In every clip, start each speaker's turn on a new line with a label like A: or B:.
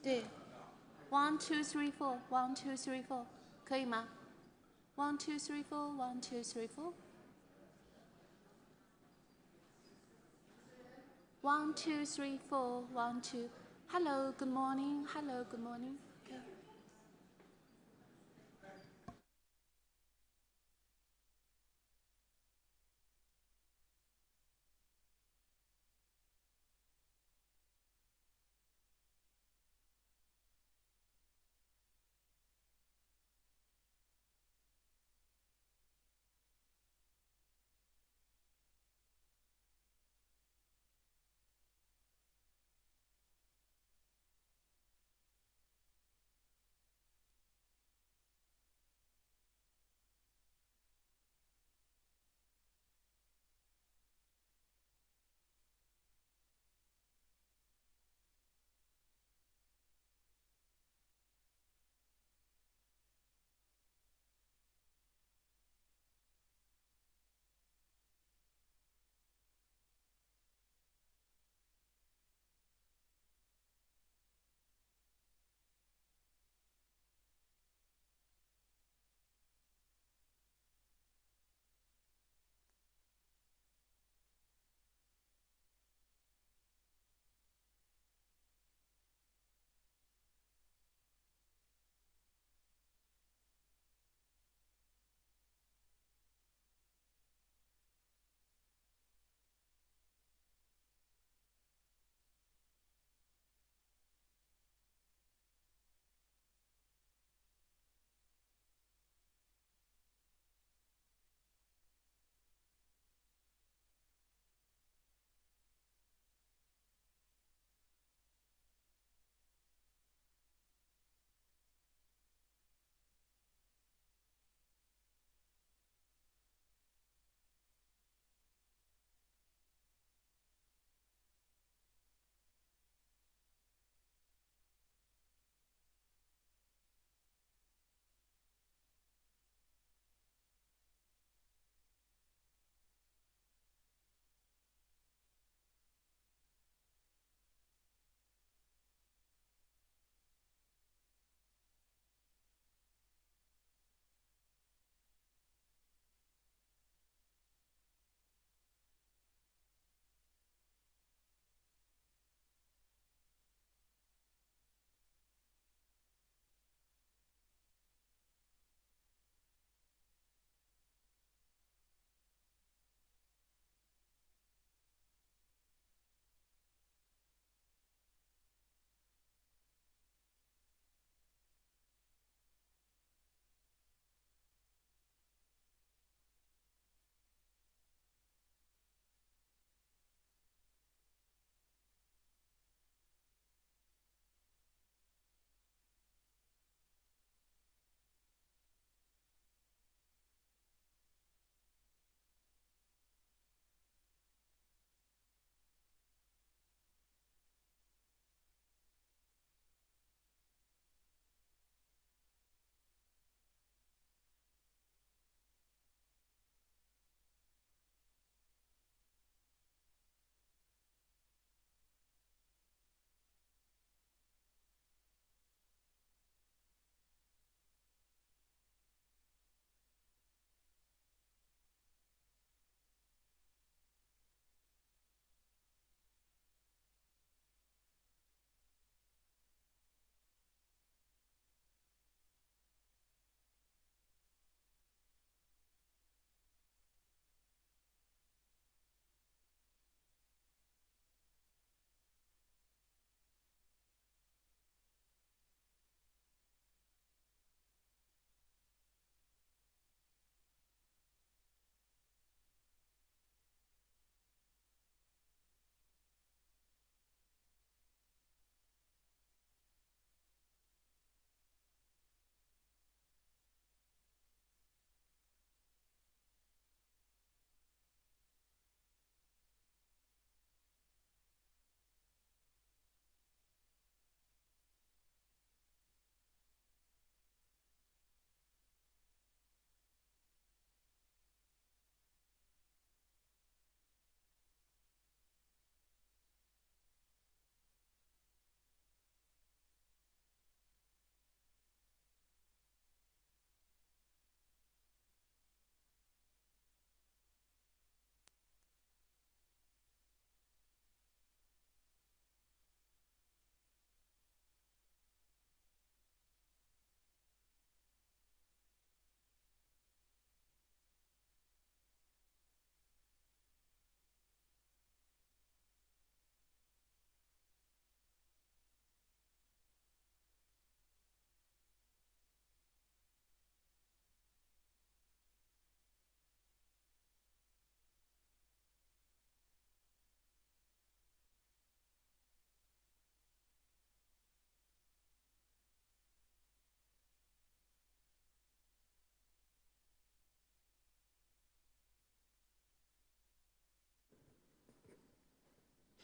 A: 对 ，1 2 3 4，1 2 3 4，可以吗？1 2 3 4，1 2 3 4。1 2 3 4, 1 2. Hello, good morning. Hello, good morning. Okay.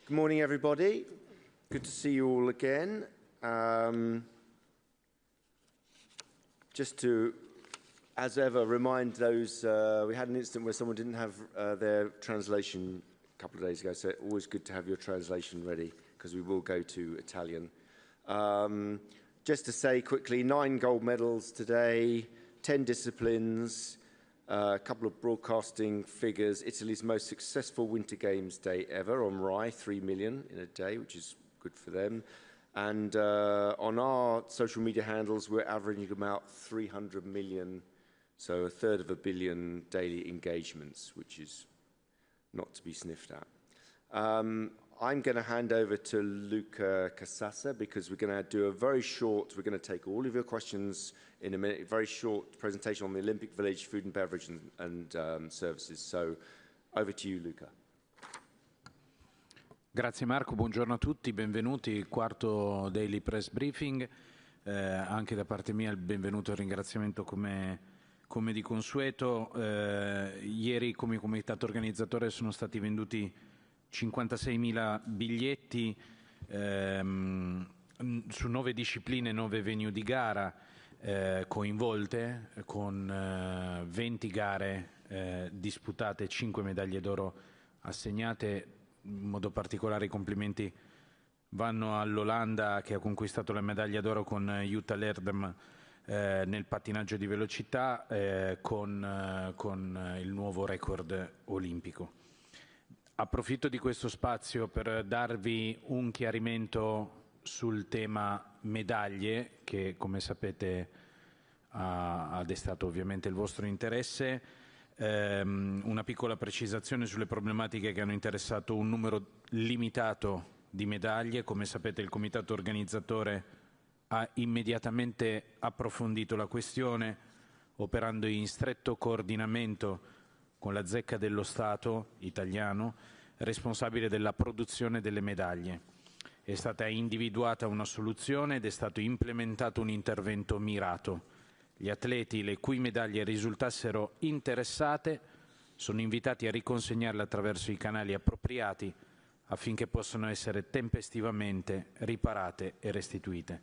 B: Good morning, everybody. Good to see you all again. Just to, as ever, remind those, we had an incident where someone didn't have their translation a couple of days ago, so always good to have your translation ready, because we will go to Italian. Just to say quickly, 9 gold medals today, 10 disciplines, a couple of broadcasting figures. Italy's most successful Winter Games day ever on Rai, 3 million in a day, which is good for them. And on our social media handles, we're averaging about 300 million, so a third of a billion daily engagements, which is not to be sniffed at. I'm going to hand over to Luca Casassa because we're going to do a very short, we're going to take all of your questions in a minute, a very short presentation on the Olympic Village, food and beverage and services. So over to you, Luca.
C: Grazie Marco, buongiorno a tutti, benvenuti, quarto Daily Press Briefing. Anche da parte mia il benvenuto e il ringraziamento come di consueto. Ieri come comitato organizzatore sono stati venduti 56.000 biglietti su 9 discipline, 9 venue di gara coinvolte, con 20 gare disputate, 5 medaglie d'oro assegnate. In modo particolare i complimenti vanno all'Olanda che ha conquistato la medaglia d'oro con Jutta Leerdam nel pattinaggio di velocità con il nuovo record olimpico. Approfitto di questo spazio per darvi un chiarimento sul tema medaglie, che come sapete ha destato ovviamente il vostro interesse. Una piccola precisazione sulle problematiche che hanno interessato un numero limitato di medaglie. Come sapete il comitato organizzatore ha immediatamente approfondito la questione, operando in stretto coordinamento con la zecca dello Stato italiano, responsabile della produzione delle medaglie. È stata individuata una soluzione ed è stato implementato un intervento mirato. Gli atleti le cui medaglie risultassero interessate sono invitati a riconsegnarle attraverso i canali appropriati affinché possano essere tempestivamente riparate e restituite.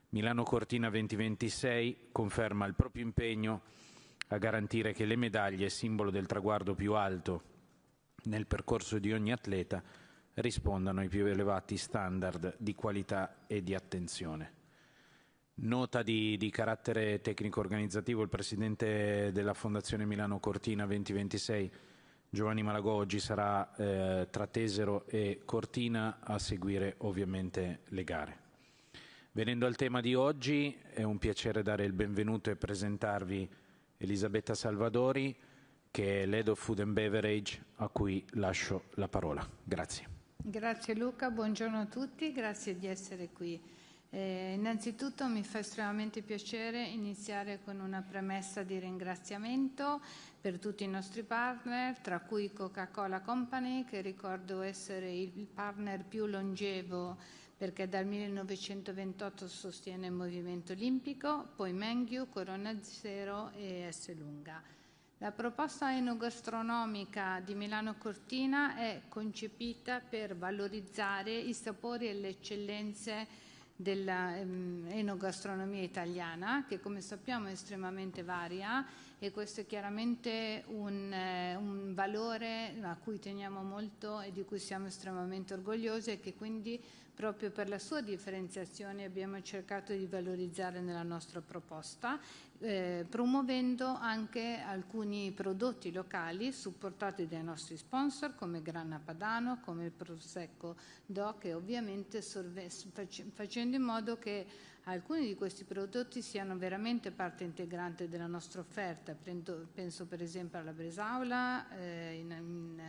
C: Milano Cortina 2026 conferma il proprio impegno a garantire che le medaglie, simbolo del traguardo più alto nel percorso di ogni atleta, rispondano ai più elevati standard di qualità e di attenzione. Nota di carattere tecnico-organizzativo: il presidente della Fondazione Milano Cortina 2026, Giovanni Malagò, oggi sarà tra Tesero e Cortina a seguire ovviamente le gare. Venendo al tema di oggi, è un piacere dare il benvenuto e presentarvi Elisabetta Salvadori, che è l'Head of Food and Beverage, a cui lascio la parola. Grazie.
D: Grazie Luca, buongiorno a tutti, grazie di essere qui. Innanzitutto mi fa estremamente piacere iniziare con una premessa di ringraziamento per tutti i nostri partner, tra cui Coca-Cola Company, che ricordo essere il partner più longevo perché dal 1928 sostiene il movimento olimpico, poi Menghiu, Corona Zero e S. Lunga. La proposta enogastronomica di Milano Cortina è concepita per valorizzare i sapori e le eccellenze dell'enogastronomia italiana, che come sappiamo è estremamente varia, e questo è chiaramente un valore a cui teniamo molto e di cui siamo estremamente orgogliosi, e che quindi proprio per la sua differenziazione abbiamo cercato di valorizzare nella nostra proposta, promuovendo anche alcuni prodotti locali supportati dai nostri sponsor come Grana Padano, come il Prosecco DOC, e ovviamente facendo in modo che alcuni di questi prodotti siano veramente parte integrante della nostra offerta. Penso per esempio alla Bresaola in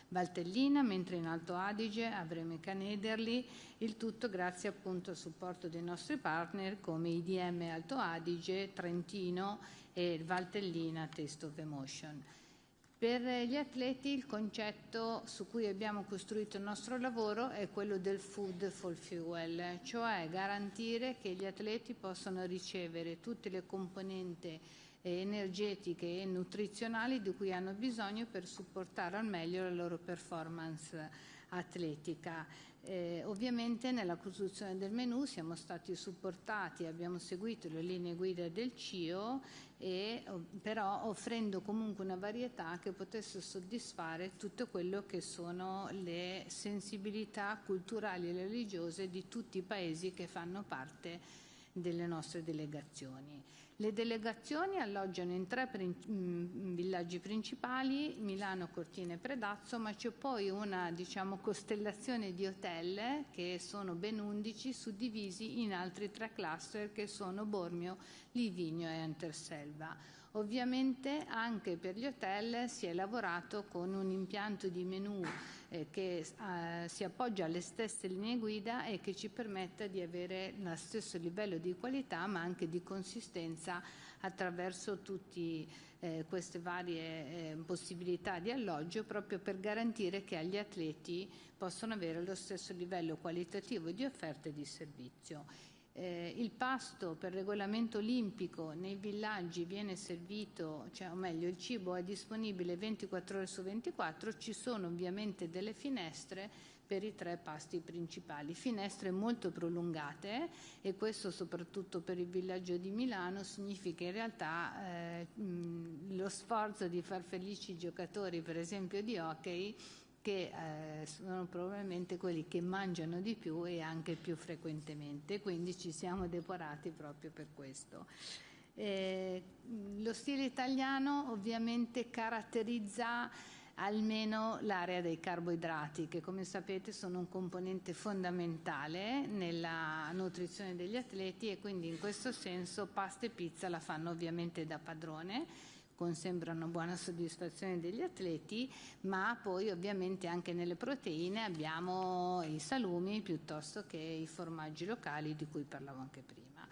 D: Valtellina, mentre in Alto Adige avremo i Canederli, il tutto grazie appunto al supporto dei nostri partner come IDM Alto Adige, Trentino e Valtellina Taste of Emotion. Per gli atleti il concetto su cui abbiamo costruito il nostro lavoro è quello del food for fuel, cioè garantire che gli atleti possano ricevere tutte le componenti energetiche e nutrizionali di cui hanno bisogno per supportare al meglio la loro performance atletica. Ovviamente nella costruzione del menù siamo stati supportati, abbiamo seguito le linee guida del CIO, però offrendo comunque una varietà che potesse soddisfare tutto quello che sono le sensibilità culturali e religiose di tutti i paesi che fanno parte delle nostre delegazioni. Le delegazioni alloggiano in 3 villaggi principali, Milano, Cortina e Predazzo, ma c'è poi una, diciamo, costellazione di hotel che sono ben 11, suddivisi in altri 3 cluster che sono Bormio, Livigno e Anterselva. Ovviamente anche per gli hotel si è lavorato con un impianto di menù che si appoggia alle stesse linee guida e che ci permetta di avere lo stesso livello di qualità ma anche di consistenza attraverso tutte queste varie possibilità di alloggio, proprio per garantire che agli atleti possano avere lo stesso livello qualitativo di offerta e di servizio. Il pasto per regolamento olimpico nei villaggi viene servito, cioè, o meglio, il cibo è disponibile 24 ore su 24, ci sono ovviamente delle finestre per i 3 pasti principali, finestre molto prolungate, e questo soprattutto per il villaggio di Milano significa in realtà lo sforzo di far felici i giocatori, per esempio di hockey, che sono probabilmente quelli che mangiano di più e anche più frequentemente, quindi ci siamo depurati proprio per questo. Lo stile italiano ovviamente caratterizza almeno l'area dei carboidrati, che come sapete sono un componente fondamentale nella nutrizione degli atleti, e quindi in questo senso pasta e pizza la fanno ovviamente da padrone, sembra una buona soddisfazione degli atleti, ma poi ovviamente anche nelle proteine abbiamo i salumi piuttosto che i formaggi locali di cui parlavo anche prima.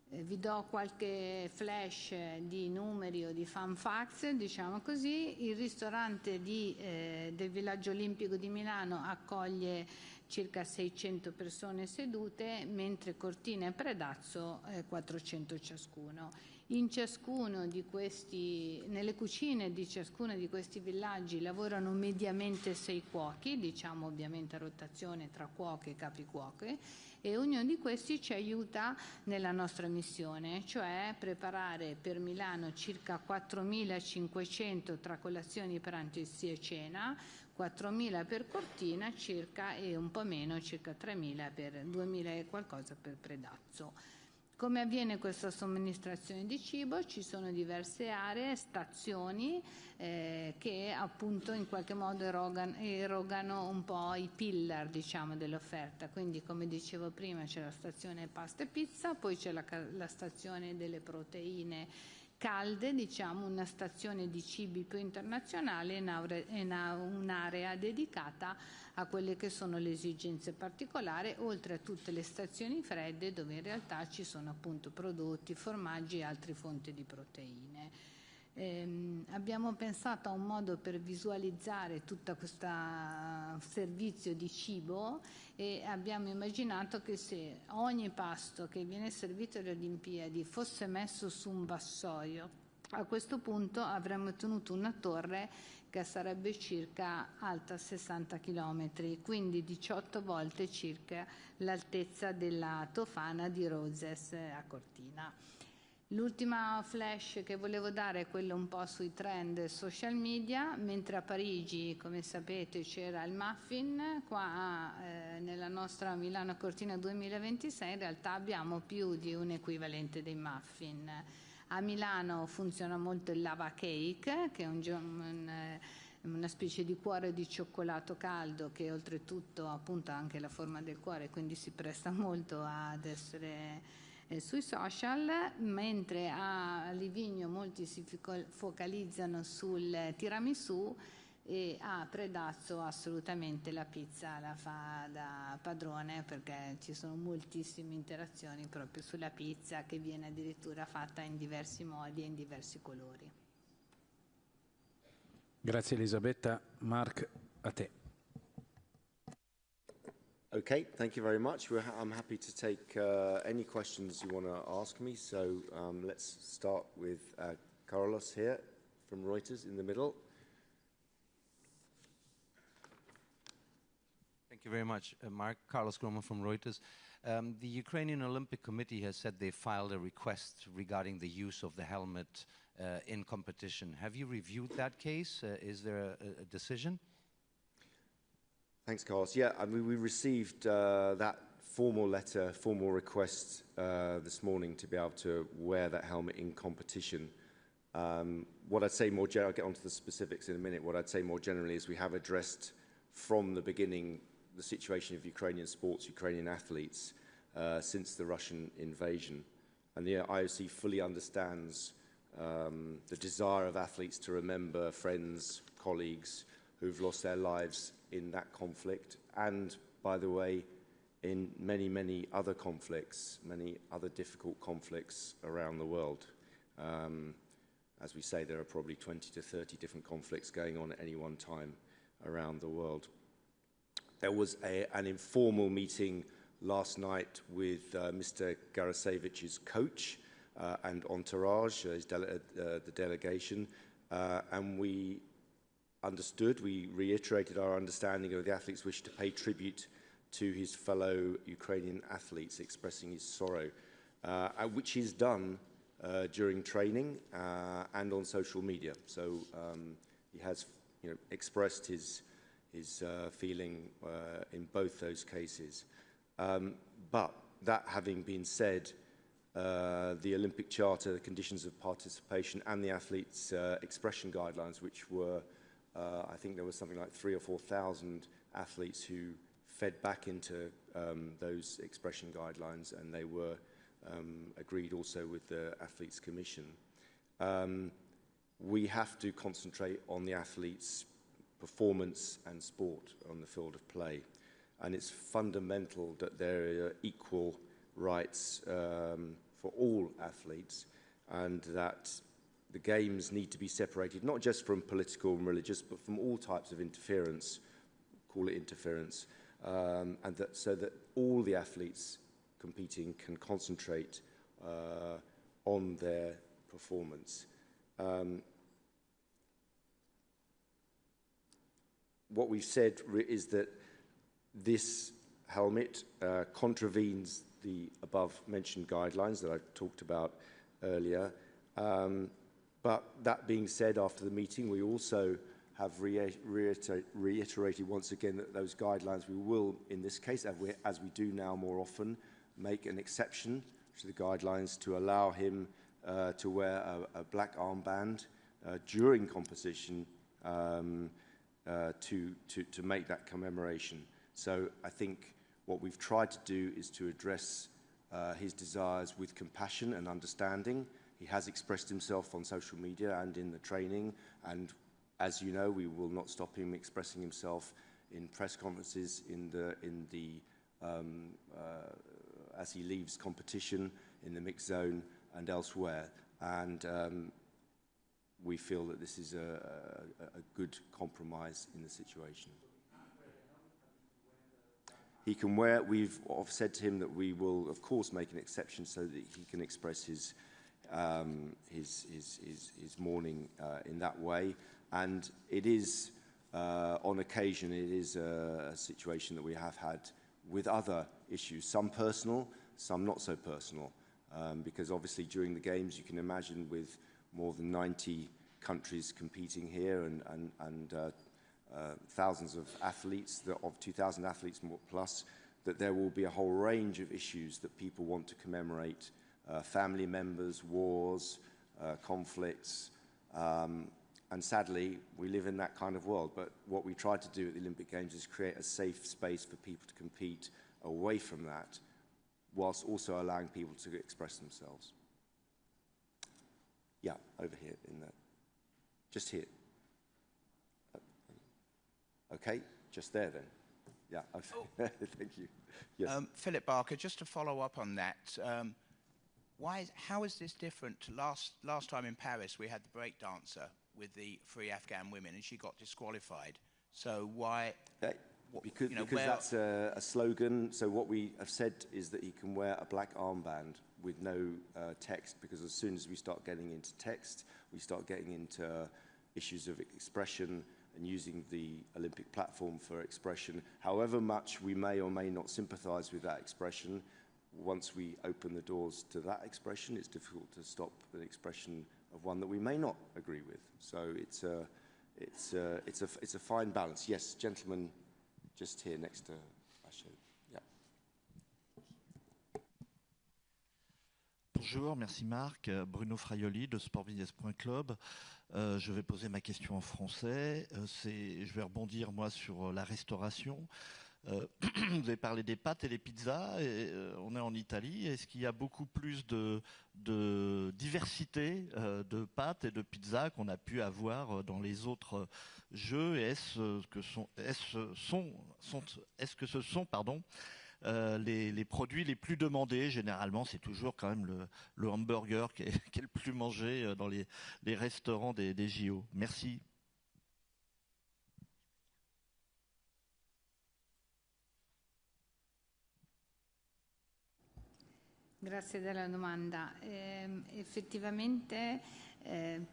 D: Vi do qualche flash di numeri o di fun facts, diciamo così. Il ristorante del Villaggio Olimpico di Milano accoglie circa 600 persone sedute, mentre Cortina e Predazzo 400 ciascuno. In ciascuno di questi, nelle cucine di ciascuno di questi villaggi lavorano mediamente 6 cuochi, diciamo ovviamente a rotazione tra cuoche e capicuoche, e ognuno di questi ci aiuta nella nostra missione, cioè preparare per Milano circa 4.500 tra colazioni, pranzi e cena, 4.000 per Cortina circa, e un po' meno, circa 3.000 per 2.000 e qualcosa per Predazzo. Come avviene questa somministrazione di cibo? Ci sono diverse aree, stazioni che appunto in qualche modo erogano un po' i pillar, diciamo, dell'offerta. Quindi, come dicevo prima, c'è la stazione pasta e pizza, poi c'è la stazione delle proteine calde, diciamo una stazione di cibi più internazionale e un'area dedicata a quelle che sono le esigenze particolari, oltre a tutte le stazioni fredde dove in realtà ci sono appunto prodotti, formaggi e altre fonti di proteine. Abbiamo pensato a un modo per visualizzare tutto questo servizio di cibo, e abbiamo immaginato che se ogni pasto che viene servito alle Olimpiadi fosse messo su un vassoio, a questo punto avremmo ottenuto una torre che sarebbe circa alta 60 km, quindi 18 volte circa l'altezza della Tofana di Roses a Cortina. L'ultima flash che volevo dare è quello un po' sui trend social media. Mentre a Parigi, come sapete, c'era il muffin, qua nella nostra Milano Cortina 2026 in realtà abbiamo più di un equivalente dei muffin. A Milano funziona molto il lava cake, che è una specie di cuore di cioccolato caldo che oltretutto appunto ha anche la forma del cuore, quindi si presta molto ad essere sui social, mentre a Livigno molti si focalizzano sul tiramisù, e a Predazzo assolutamente la pizza la fa da padrone, perché ci sono moltissime interazioni proprio sulla pizza, che viene addirittura fatta in diversi modi e in diversi colori.
C: Grazie Elisabetta. Mark, a te.
B: Okay, thank you very much. I'm happy to take any questions you want to ask me. So let's start with Carlos here from Reuters in the middle.
E: Thank you very much, Mark. Carlos Groma from Reuters. The Ukrainian Olympic Committee has said they filed a request regarding the use of the helmet in competition. Have you reviewed that case? Is there a decision?
B: Thanks, Carlos. Yeah, I mean, we received that formal letter, formal request this morning to be able to wear that helmet in competition. What I'd say more generally, I'll get onto the specifics in a minute, what I'd say more generally is we have addressed from the beginning the situation of Ukrainian sports, Ukrainian athletes, since the Russian invasion. And the IOC fully understands the desire of athletes to remember friends, colleagues who've lost their lives in that conflict, and, by the way, in many, many other conflicts, many other difficult conflicts around the world. As we say, there are probably 20 to 30 different conflicts going on at any one time around the world. There was an informal meeting last night with Mr. Garasevich's coach and entourage, the delegation, and we reiterated our understanding of the athlete's wish to pay tribute to his fellow Ukrainian athletes, expressing his sorrow, which he's done during training and on social media. So he has, expressed his feeling in both those cases. But that having been said, the Olympic Charter, the conditions of participation, and the athletes' expression guidelines, which were, I think there was something like 3,000 or 4,000 athletes who fed back into those expression guidelines, and they were agreed also with the Athletes Commission. We have to concentrate on the athletes' performance and sport on the field of play. And it's fundamental that there are equal rights for all athletes, and that the games need to be separated, not just from political and religious, but from all types of interference, call it interference, and so that all the athletes competing can concentrate on their performance. What we've said is that this helmet contravenes the above-mentioned guidelines that I talked about earlier. But that being said, after the meeting, we also have reiterated once again that those guidelines, we will, in this case, as we do now more often, make an exception to the guidelines to allow him to wear a black armband during competition to make that commemoration. So I think what we've tried to do is to address his desires with compassion and understanding. He has expressed himself on social media and in the training, and as you know, we will not stop him expressing himself in press conferences as he leaves competition in the mixed zone and elsewhere. And we feel that this is a good compromise in the situation. He can wear, we've said to him that we will, of course, make an exception so that he can express his mourning in that way. And it is, on occasion, it is a situation that we have had with other issues, some personal, some not so personal, because obviously during the Games, you can imagine with more than 90 countries competing here and thousands of athletes, of 2,000 athletes plus, that there will be a whole range of issues that people want to commemorate, family members, wars, conflicts, and sadly, we live in that kind of world. But what we try to do at the Olympic Games is create a safe space for people to compete away from that, whilst also allowing people to express themselves. Yeah, over here, just here. Okay, just there then. Yeah, thank you. Yes.
F: Philip Barker, just to follow up on that, how is this different to last time in Paris we had the break dancer with the 3 Afghan women and she got disqualified. So why?
B: Because that's a slogan. So what we have said is that he can wear a black armband with no text, because as soon as we start getting into text, we start getting into issues of expression and using the Olympic platform for expression. However much we may or may not sympathise with that expression, once we open the doors to that expression, it's difficult to stop the expression of one that we may not agree with. So it's a fine balance. Yes, gentleman, just here next to Ashley. Yeah.
G: Bonjour, merci Marc. Bruno Fraioli de sportbusiness.club. Je vais poser ma question en français. Je vais rebondir moi sur la restauration. Vous avez parlé des pâtes et des pizzas. On est en Italie. Est-ce qu'il y a beaucoup plus de diversité de pâtes et de pizzas qu'on a pu avoir dans les autres jeux? Et est-ce que ce sont les produits les plus demandés? Généralement, c'est toujours quand même le hamburger qui est le plus mangé dans les restaurants des JO. Merci.
D: Grazie della domanda. Effettivamente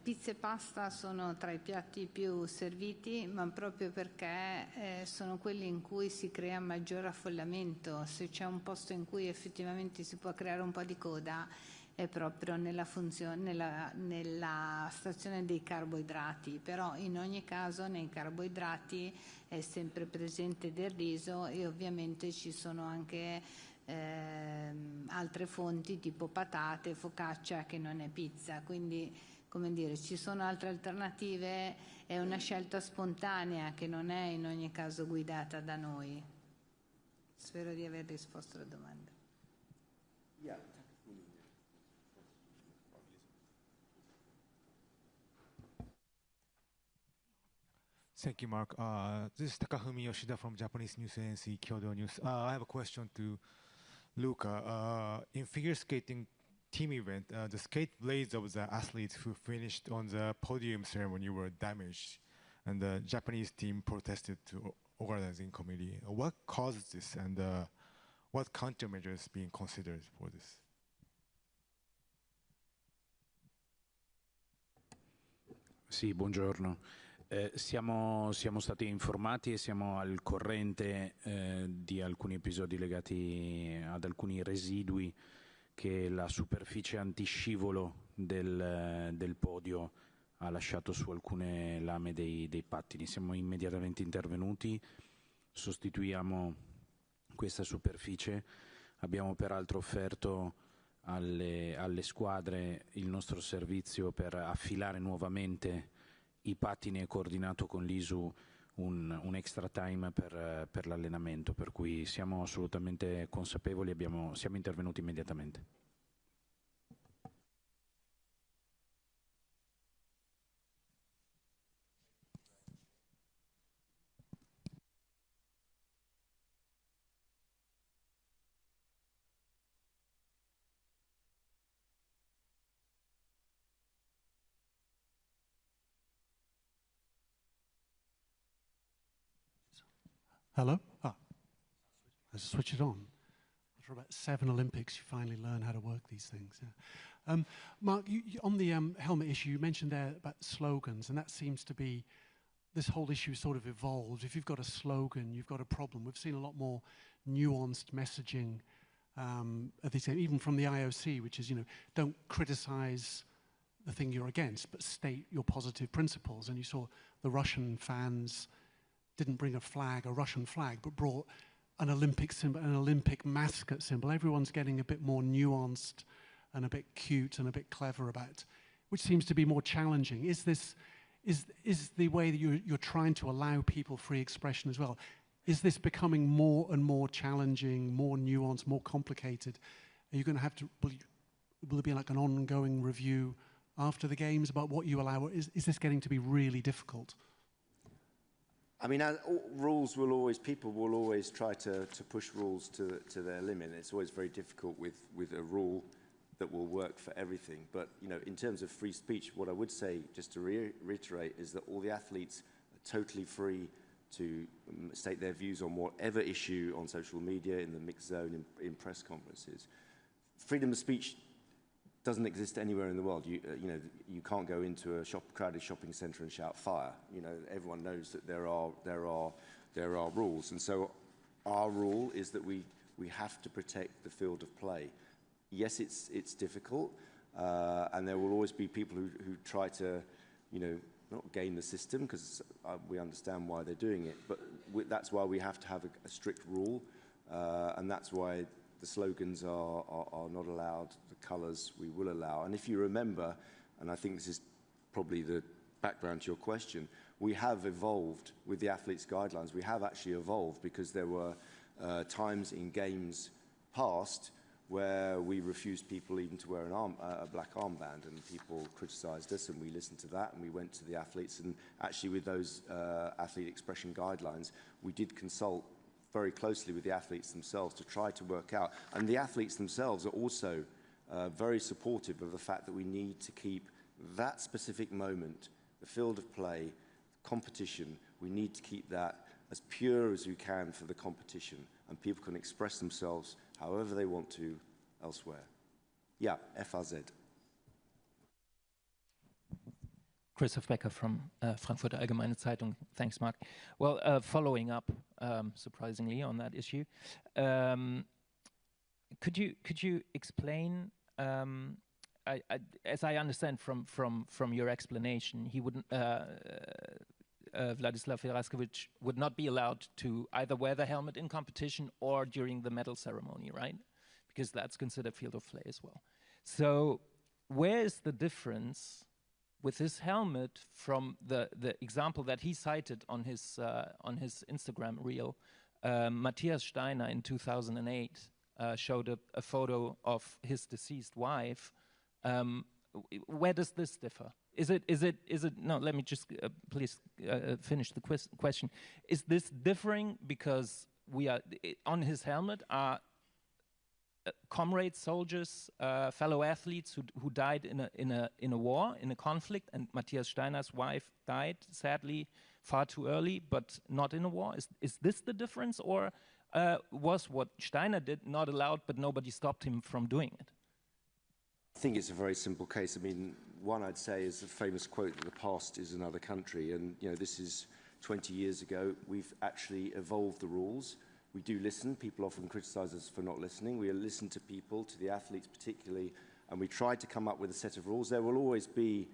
D: pizza e pasta sono tra i piatti più serviti, ma proprio perché sono quelli in cui si crea maggior affollamento. Se c'è un posto in cui effettivamente si può creare un po' di coda è proprio nella stazione dei carboidrati, però in ogni caso nei carboidrati è sempre presente del riso e ovviamente ci sono anche altre fonti tipo patate, focaccia che non è pizza, quindi come dire ci sono altre alternative, è una scelta spontanea che non è in ogni caso guidata da noi. Spero di aver risposto alla domanda.
H: Thank you, Mark. This is Takafumi Yoshida from Japanese news agency Kyodo News. I have a question to Luca. In figure skating team event, the skate blades of the athletes who finished on the podium ceremony were damaged, and the Japanese team protested to organizing committee. What caused this, and what countermeasures being considered for this?
C: Sì, buongiorno. Siamo stati informati e siamo al corrente di alcuni episodi legati ad alcuni residui che la superficie antiscivolo del podio ha lasciato su alcune lame dei pattini. Siamo immediatamente intervenuti, sostituiamo questa superficie. Abbiamo peraltro offerto alle squadre il nostro servizio per affilare nuovamente i pattini e coordinato con l'ISU un extra time per l'allenamento, per cui siamo assolutamente consapevoli, siamo intervenuti immediatamente.
I: Hello? Let's switch it on. After about 7 Olympics, you finally learn how to work these things. Yeah. Mark, on the helmet issue, you mentioned there about slogans, and that seems to be, this whole issue sort of evolved. If you've got a slogan, you've got a problem. We've seen a lot more nuanced messaging, even from the IOC, which is, don't criticize the thing you're against, but state your positive principles. And you saw the Russian fans didn't bring a Russian flag, but brought an Olympic symbol, an Olympic mascot symbol. Everyone's getting a bit more nuanced and a bit cute and a bit clever about, which seems to be more challenging. Is the way that you're trying to allow people free expression as well? Is this becoming more and more challenging, more nuanced, more complicated? Are you going to have to? Will there be like an ongoing review after the games about what you allow? Is this getting to be really difficult?
B: I mean, people will always try to push rules to their limit. It's always very difficult with a rule that will work for everything. But, in terms of free speech, what I would say, just to reiterate, is that all the athletes are totally free to state their views on whatever issue on social media, in the mixed zone, in press conferences. Freedom of speech doesn't exist anywhere in the world. You know, you can't go into a crowded shopping centre and shout fire. You know, everyone knows that there are rules, and so our rule is that we have to protect the field of play. Yes, it's difficult, and there will always be people who try to, you know, not game the system, because we understand why they're doing it, but that's why we have to have a strict rule, and that's why the slogans are not allowed, the colours we will allow. And if you remember, and I think this is probably the background to your question, we have evolved with the athletes' guidelines. We have actually evolved because there were times in games past where we refused people even to wear a black armband, and people criticised us, and we listened to that, and we went to the athletes, and actually with those athlete expression guidelines, we did consult very closely with the athletes themselves to try to work out, and the athletes themselves are also very supportive of the fact that we need to keep that specific moment, the field of play, competition, we need to keep that as pure as we can for the competition, and people can express themselves however they want to elsewhere. Yeah, FAZ.
J: Christoph Becker from Frankfurter Allgemeine Zeitung. Thanks, Mark. Well, following up, surprisingly, on that issue, could you explain? As I understand from your explanation, he wouldn't. Vladislav Veraskovic would not be allowed to either wear the helmet in competition or during the medal ceremony, right? Because that's considered field of play as well. So where is the difference with this helmet from the example that he cited on his Instagram reel? Matthias Steiner in 2008 showed a photo of his deceased wife. Where does this differ? Is it? No, let me just please finish the question. Is this differing because we are on his helmet are comrades, soldiers, fellow athletes who died in a war, in a conflict, and Matthias Steiner's wife died sadly far too early, but not in a war? Is this the difference, or was what Steiner did not allowed, but nobody stopped him from doing it?
B: I think it's a very simple case. I mean, one I'd say is the famous quote that the past is another country, and you know, this is 20 years ago. We've actually evolved the rules. We do listen. People often criticise us for not listening. We listen to people, to the athletes particularly, and we tried to come up with a set of rules. There will always be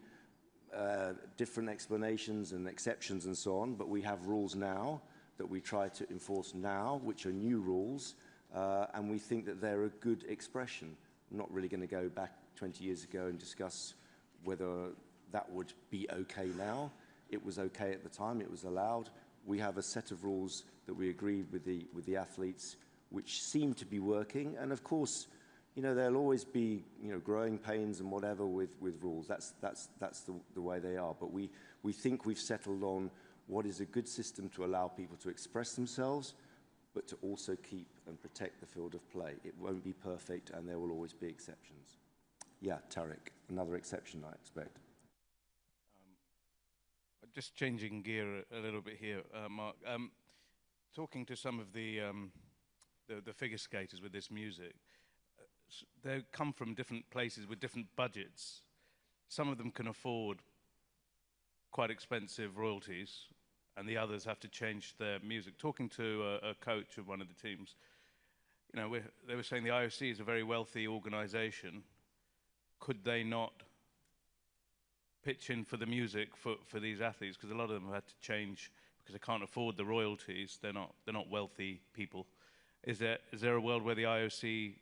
B: different explanations and exceptions and so on, but we have rules now that we try to enforce now, which are new rules, and we think that they're a good expression. I'm not really going to go back 20 years ago and discuss whether that would be okay now. It was okay at the time, it was allowed. We have a set of rules that we agreed with the athletes, which seem to be working. And of course, you know, there'll always be, you know, growing pains and whatever with rules. That's the way they are. But we think we've settled on what is a good system to allow people to express themselves, but to also keep and protect the field of play. It won't be perfect, and there will always be exceptions. Yeah, Tarek, another exception, I expect.
K: Just changing gear a little bit here, Mark. Talking to some of the figure skaters with this music, they come from different places with different budgets. Some of them can afford quite expensive royalties, and the others have to change their music. Talking to a coach of one of the teams, you know, they were saying the IOC is a very wealthy organization. Could they not pitch in for the music for these athletes? Because a lot of them have had to change because they can't afford the royalties. They're not wealthy people. Is there a world where the IOC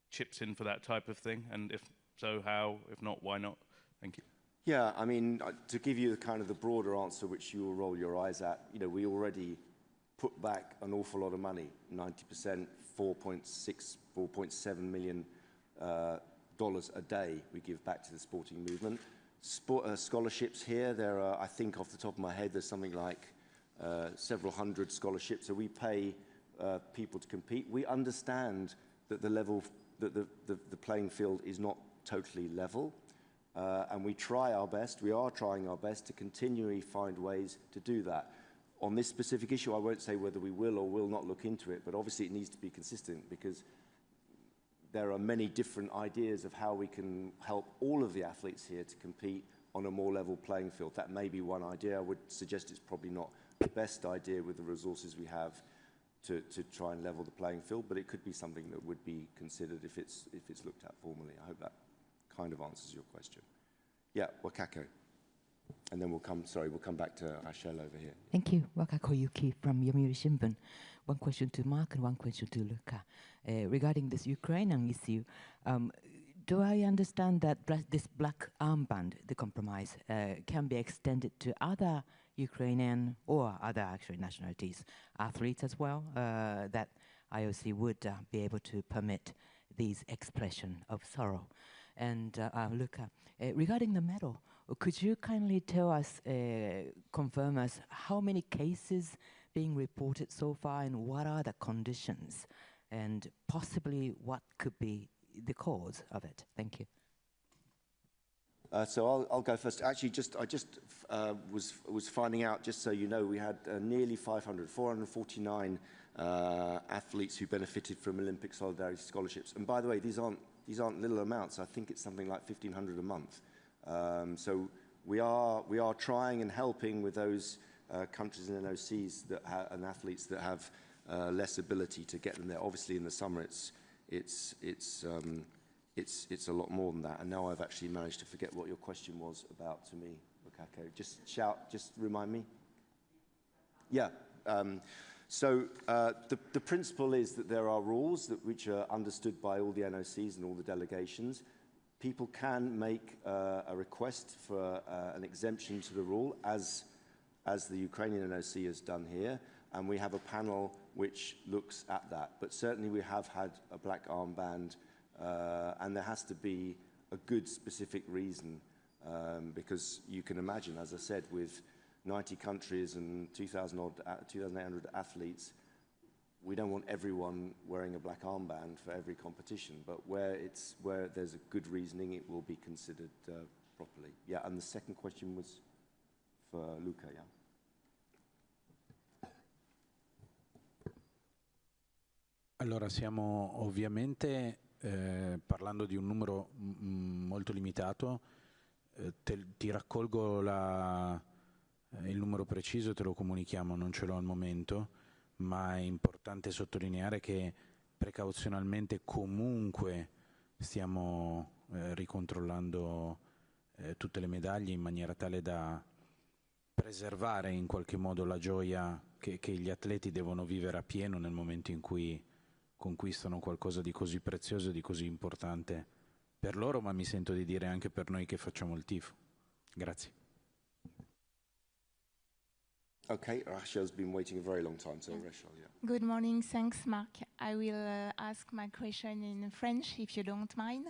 K: chips in for that type of thing? And if so, how? If not, why not? Thank you.
B: Yeah, I mean, to give you kind of the broader answer, which you will roll your eyes at, you know, we already put back an awful lot of money, 90%, $4.7 million a day we give back to the sporting movement. Scholarships here, there are, I think off the top of my head, there's something like several hundred scholarships. So we pay people to compete. We understand that the level, that the playing field is not totally level. And we try our best, we are trying our best to continually find ways to do that. On this specific issue, I won't say whether we will or will not look into it, but obviously it needs to be consistent, because there are many different ideas of how we can help all of the athletes here to compete on a more level playing field. That may be one idea. I would suggest it's probably not the best idea with the resources we have to try and level the playing field, but it could be something that would be considered if it's looked at formally. I hope that kind of answers your question. Yeah, Wakako. And then we'll come back to Rachel over here.
L: Thank you. Wakako Yuki from Yomiuri Shimbun. One question to Mark and one question to Luca. Regarding this Ukrainian issue, do I understand that this black armband, the compromise, can be extended to other Ukrainian or other actually nationalities, athletes as well, that IOC would be able to permit these expression of sorrow? And Luca, regarding the medal, could you kindly tell us, confirm us, how many cases being reported so far and what are the conditions and possibly what could be the cause of it? Thank you.
B: So I'll go first. Actually, I just was finding out, just so you know, we had nearly 449 athletes who benefited from Olympic Solidarity scholarships. And by the way, these aren't little amounts. I think it's something like 1,500 a month. So we are trying and helping with those countries and NOCs and athletes that have less ability to get them there. Obviously, in the summer, it's a lot more than that. And now I've actually managed to forget what your question was about to me, Wakako. Just remind me. Yeah. So the principle is that there are rules which are understood by all the NOCs and all the delegations. People can make a request for an exemption to the rule, as the Ukrainian NOC has done here, and we have a panel which looks at that. But certainly we have had a black armband, and there has to be a good specific reason, because you can imagine, as I said, with 90 countries and 2,800 athletes, we don't want everyone wearing a black armband for every competition, but where there's a good reasoning, it will be considered properly. Yeah, and the second question was for Luca, yeah?
C: Allora, stiamo ovviamente parlando di un numero molto limitato. Ti raccolgo il numero preciso e te lo comunichiamo, non ce l'ho al momento, ma è importante sottolineare che precauzionalmente comunque stiamo ricontrollando tutte le medaglie in maniera tale da preservare in qualche modo la gioia che gli atleti devono vivere a pieno nel momento in cui conquistano qualcosa di così prezioso e di così importante per loro, ma mi sento di dire anche per noi che facciamo il tifo. Grazie.
B: Okay, Rachel's been waiting a very long time, so Rachel, yeah.
M: Good morning, thanks Mark. I will ask my question in French, if you don't mind.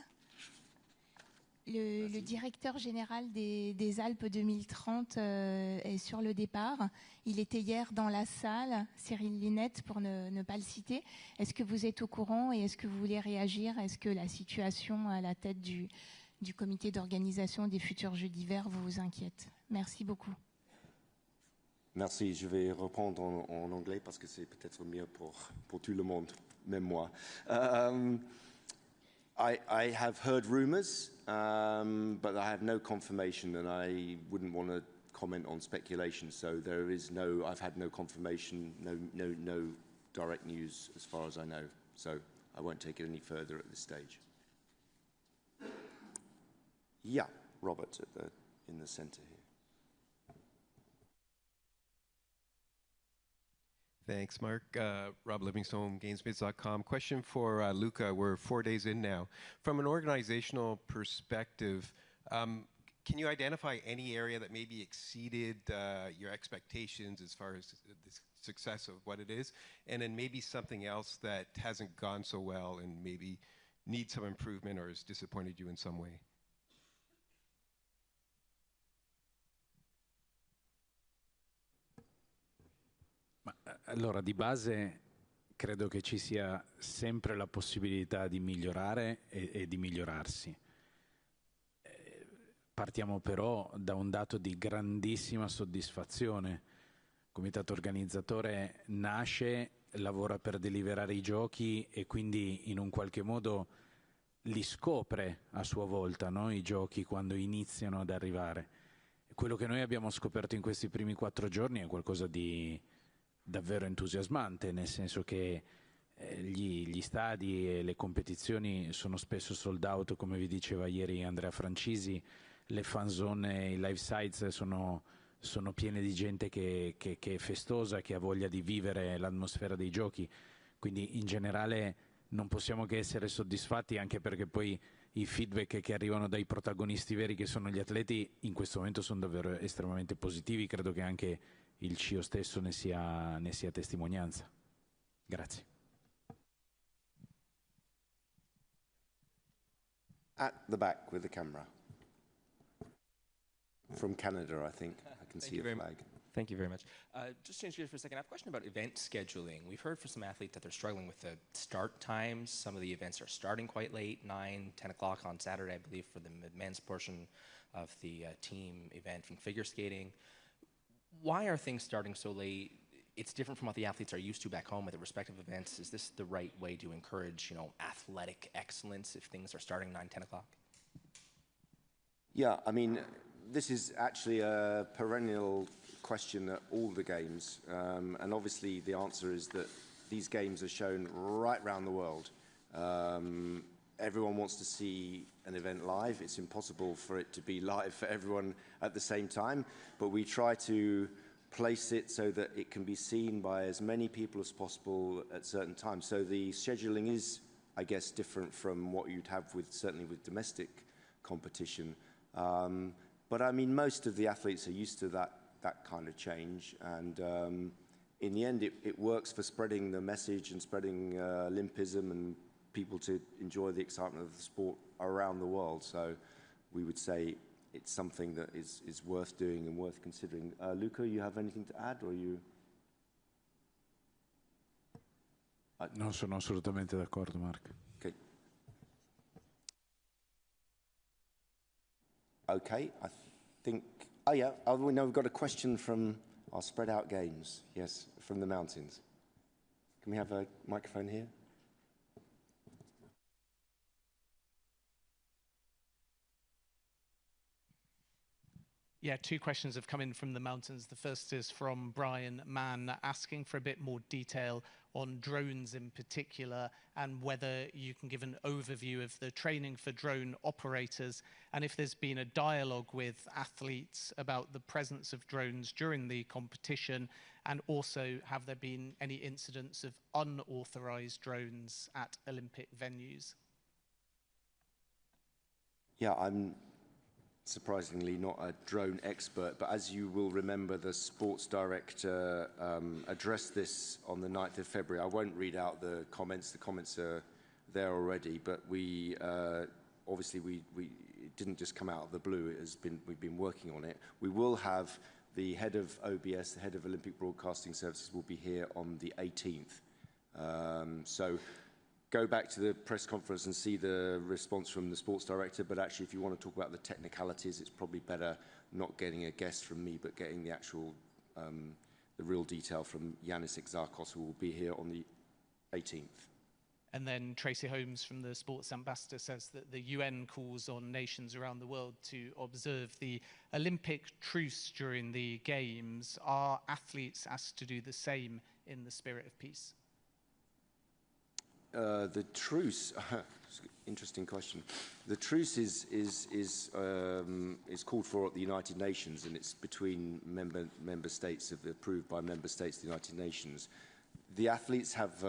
M: Le directeur général des Alpes 2030 est sur le départ. Il était hier dans la salle, Cyril Linette, pour ne pas le citer. Est-ce que vous êtes au courant et est-ce que vous voulez réagir? Est-ce que la situation à la tête du comité d'organisation des futurs Jeux d'hiver vous inquiète? Merci beaucoup.
B: Merci, je vais répondre en anglais parce que c'est peut-être mieux pour tout le monde, même moi. I have heard rumors, but I have no confirmation, and I wouldn't want to comment on speculation. So there is I've had no confirmation, no direct news as far as I know. So I won't take it any further at this stage. Yeah, Robert in the center here.
N: Thanks, Mark. Rob Livingstone, Gainsmiths.com. Question for Luca. We're 4 days in now. From an organizational perspective, can you identify any area that maybe exceeded your expectations as far as the success of what it is? And then maybe something else that hasn't gone so well and maybe needs some improvement or has disappointed you in some way?
C: Allora, di base credo che ci sia sempre la possibilità di migliorare e di migliorarsi. Partiamo però da un dato di grandissima soddisfazione. Il comitato organizzatore nasce, lavora per deliberare i giochi e quindi in un qualche modo li scopre a sua volta, no? I giochi quando iniziano ad arrivare. Quello che noi abbiamo scoperto in questi primi 4 giorni è qualcosa di davvero entusiasmante, nel senso che gli stadi e le competizioni sono spesso sold out, come vi diceva ieri Andrea Francisi, le fan zone e i live sites sono piene di gente che è festosa, che ha voglia di vivere l'atmosfera dei giochi, quindi in generale non possiamo che essere soddisfatti, anche perché poi i feedback che arrivano dai protagonisti veri, che sono gli atleti, in questo momento sono davvero estremamente positivi. Credo che anche il CIO stesso ne sia testimonianza. Grazie.
B: At the back with the camera. From Canada, I think. I can see a flag.
O: Thank you very much. Just change gears for a second. I have a question about event scheduling. We've heard from some athletes that they're struggling with the start times. Some of the events are starting quite late, 9, 10 o'clock on Saturday, I believe, for the men's portion of the team event from figure skating. Why are things starting so late? It's different from what the athletes are used to back home with the respective events. Is this the right way to encourage, athletic excellence if things are starting 9, 10 o'clock?
B: Yeah, I mean, this is actually a perennial question at all the games, and obviously the answer is that these games are shown right around the world. Everyone wants to see an event live. It's impossible for it to be live for everyone at the same time, but we try to place it so that it can be seen by as many people as possible at certain times. So the scheduling is, I guess, different from what you'd have certainly with domestic competition. But I mean, most of the athletes are used to that kind of change, and in the end it works for spreading the message and spreading Olympism and people to enjoy the excitement of the sport around the world. So we would say it's something that is worth doing and worth considering. Luca, you have anything to add, or you?
C: No, sono assolutamente d'accordo, Mark.
B: Okay. Okay, I think, we know we've got a question from our spread out games. Yes, from the mountains. Can we have a microphone here?
P: Yeah, 2 questions have come in from the mountains. The first is from Brian Mann, asking for a bit more detail on drones in particular, and whether you can give an overview of the training for drone operators, and if there's been a dialogue with athletes about the presence of drones during the competition, and also have there been any incidents of unauthorized drones at Olympic venues?
B: Yeah, I'm surprisingly not a drone expert, but as you will remember, the sports director addressed this on the 9th of February. I won't read out the comments are there already, but we obviously it didn't just come out of the blue. We've been working on it. We will have the head of OBS, the head of Olympic Broadcasting Services, will be here on the 18th. So go back to the press conference and see the response from the sports director, but actually if you want to talk about the technicalities, it's probably better not getting a guess from me, but getting the actual, the real detail from Yanis Exarchos, who will be here on the 18th.
P: And then Tracy Holmes from the Sports Ambassador says that the UN calls on nations around the world to observe the Olympic truce during the Games. Are athletes asked to do the same in the spirit of peace?
B: The truce, interesting question. The truce is called for at the United Nations, and it's between member states, approved by member states of the United Nations. The athletes have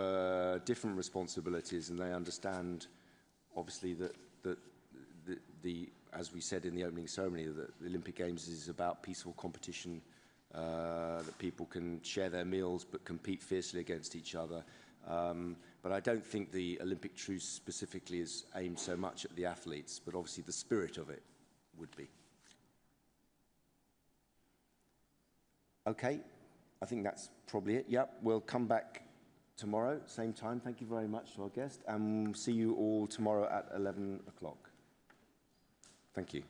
B: different responsibilities, and they understand, obviously, that as we said in the opening ceremony, that the Olympic Games is about peaceful competition, that people can share their meals but compete fiercely against each other. But I don't think the Olympic truce specifically is aimed so much at the athletes, but obviously the spirit of it would be. Okay, I think that's probably it. Yep, we'll come back tomorrow, same time. Thank you very much to our guest, and see you all tomorrow at 11 o'clock. Thank you.